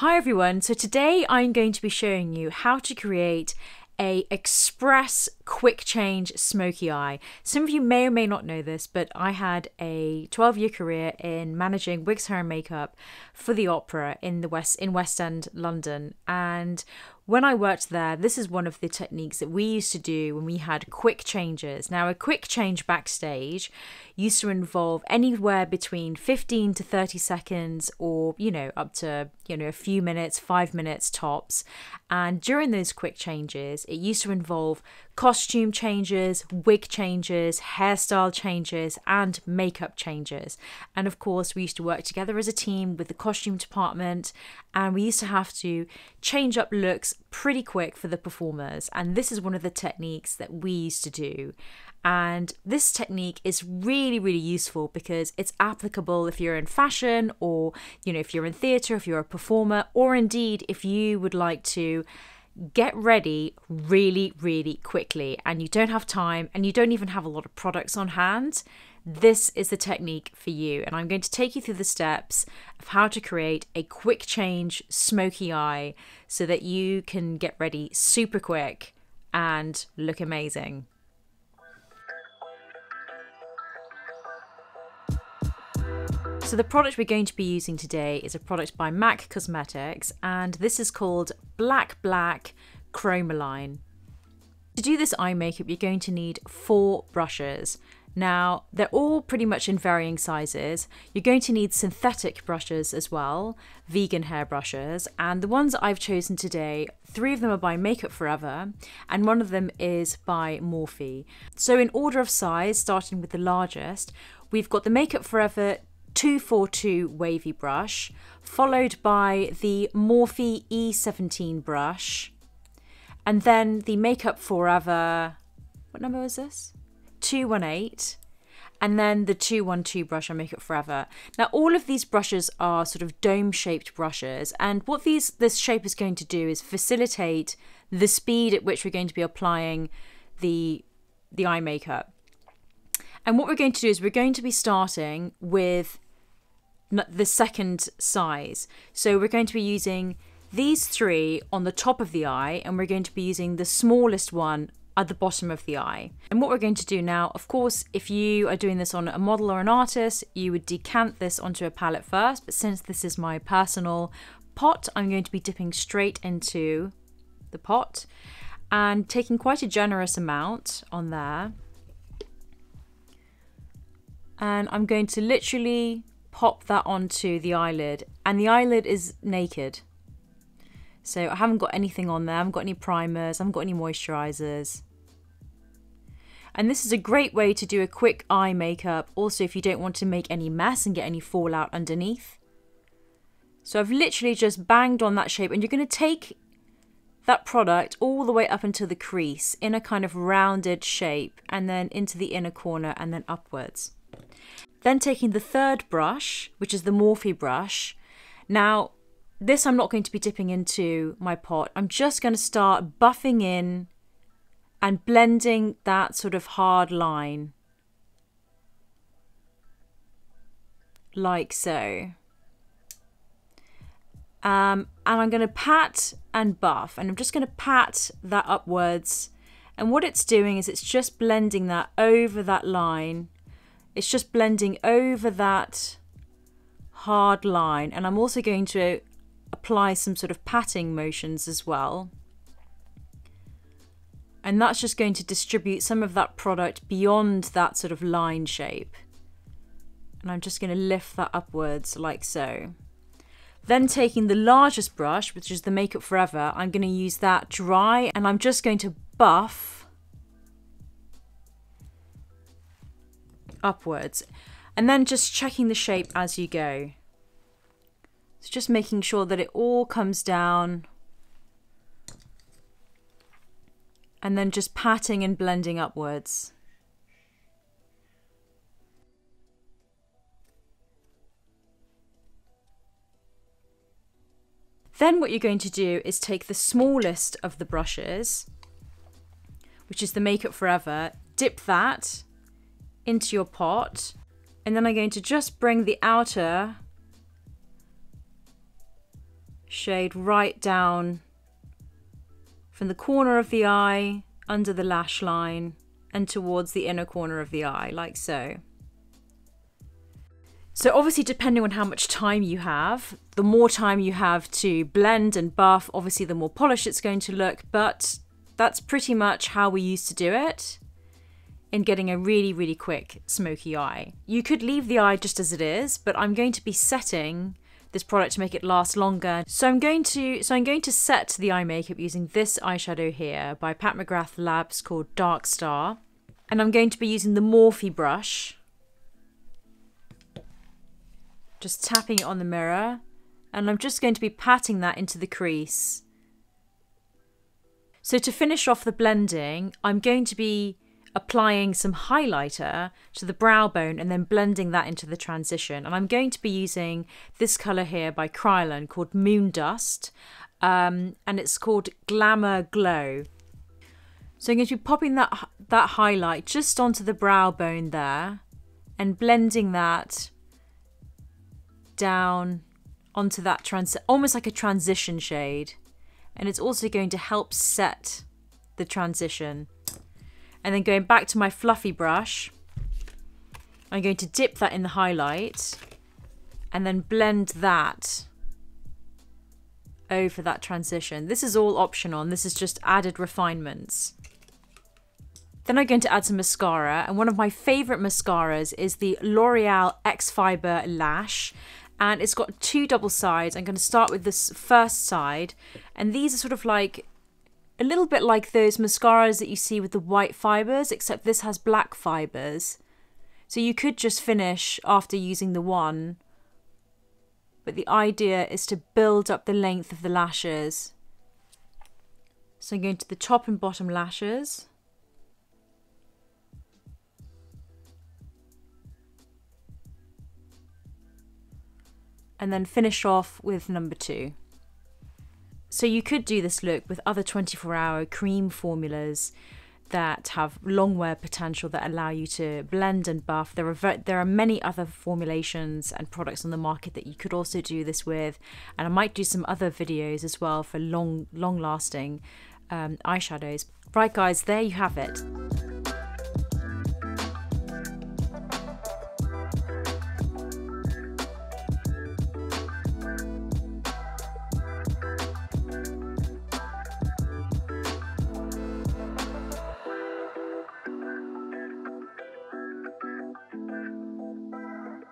Hi everyone, so today I'm going to be showing you how to create a express quick change smoky eye. Some of you may or may not know this, but I had a 12-year career in managing wigs, hair and makeup for the opera in West End, London. And when I worked there, this is one of the techniques that we used to do when we had quick changes. Now, a quick change backstage used to involve anywhere between 15 to 30 seconds or, up to, a few minutes, 5 minutes tops. And during those quick changes, it used to involve costume changes, wig changes, hairstyle changes, and makeup changes. And of course, we used to work together as a team with the costume department, and we used to have to change up looks pretty quick for the performers. And this is one of the techniques that we used to do. And this technique is really, really useful because it's applicable if you're in fashion or, if you're in theatre, if you're a performer, or indeed if you would like to get ready really, really quickly and you don't have time and you don't even have a lot of products on hand. This is the technique for you. And I'm going to take you through the steps of how to create a quick change smoky eye so that you can get ready super quick and look amazing. So the product we're going to be using today is a product by MAC Cosmetics, and this is called Black Chromaline. To do this eye makeup, you're going to need 4 brushes. Now, they're all pretty much in varying sizes. You're going to need synthetic brushes as well, vegan hair brushes, and the ones I've chosen today, 3 of them are by Makeup Forever, and 1 of them is by Morphe. So in order of size, starting with the largest, we've got the Makeup Forever 242 wavy brush, followed by the Morphe E17 brush, and then the Makeup Forever, what number was this? 218, and then the 212 brush on Makeup Forever. Now all of these brushes are sort of dome-shaped brushes, and what this shape is going to do is facilitate the speed at which we're going to be applying the eye makeup. And what we're going to do is we're going to be starting with the second size. So we're going to be using these 3 on the top of the eye, and we're going to be using the smallest one at the bottom of the eye. And what we're going to do now, of course, if you are doing this on a model or an artist, you would decant this onto a palette first, but since this is my personal pot, I'm going to be dipping straight into the pot and taking quite a generous amount on there. And I'm going to literally pop that onto the eyelid, and the eyelid is naked. So I haven't got anything on there, I haven't got any primers, I haven't got any moisturizers. And this is a great way to do a quick eye makeup, also if you don't want to make any mess and get any fallout underneath. So I've literally just banged on that shape, and you're going to take that product all the way up into the crease in a kind of rounded shape, and then into the inner corner and then upwards. Then taking the 3rd brush, which is the Morphe brush. Now, this I'm not going to be dipping into my pot. I'm just going to start buffing in and blending that sort of hard line. Like so. And I'm going to pat and buff. And I'm just going to pat that upwards. And what it's doing is it's just blending that over that line. It's just blending over that hard line, and I'm also going to apply some sort of patting motions as well. And that's just going to distribute some of that product beyond that sort of line shape. And I'm just going to lift that upwards like so. Then taking the largest brush, which is the Makeup Forever, I'm going to use that dry, and I'm just going to buff upwards, and then just checking the shape as you go. So just making sure that it all comes down, and then just patting and blending upwards. Then what you're going to do is take the smallest of the brushes, which is the Makeup Forever, dip that into your pot, and then I'm going to just bring the outer shade right down from the corner of the eye, under the lash line, and towards the inner corner of the eye, like so. So obviously, depending on how much time you have, the more time you have to blend and buff, obviously the more polished it's going to look, but that's pretty much how we used to do it in getting a really, really quick smoky eye. You could leave the eye just as it is, but I'm going to be setting this product to make it last longer. So I'm going to set the eye makeup using this eyeshadow here by Pat McGrath Labs called Dark Star. And I'm going to be using the Morphe brush. Just tapping it on the mirror, and I'm just going to be patting that into the crease. So to finish off the blending, I'm going to be applying some highlighter to the brow bone and then blending that into the transition. And I'm going to be using this colour here by Kryolan called Moon Dust, and it's called Glamour Glow. So I'm going to be popping that highlight just onto the brow bone there and blending that down onto that almost like a transition shade, and it's also going to help set the transition. And then going back to my fluffy brush, I'm going to dip that in the highlight and then blend that over that transition. This is all optional, and this is just added refinements. Then I'm going to add some mascara, and one of my favourite mascaras is the L'Oreal X Fiber Lash. And it's got two double sides. I'm going to start with this first side. And these are sort of like a little bit like those mascaras that you see with the white fibres, except this has black fibres. So you could just finish after using the one. But the idea is to build up the length of the lashes. So I'm going to the top and bottom lashes. And then finish off with number 2. So you could do this look with other 24-hour cream formulas that have long wear potential that allow you to blend and buff. There are many other formulations and products on the market that you could also do this with, and I might do some other videos as well for long-lasting eyeshadows. Right guys, there you have it.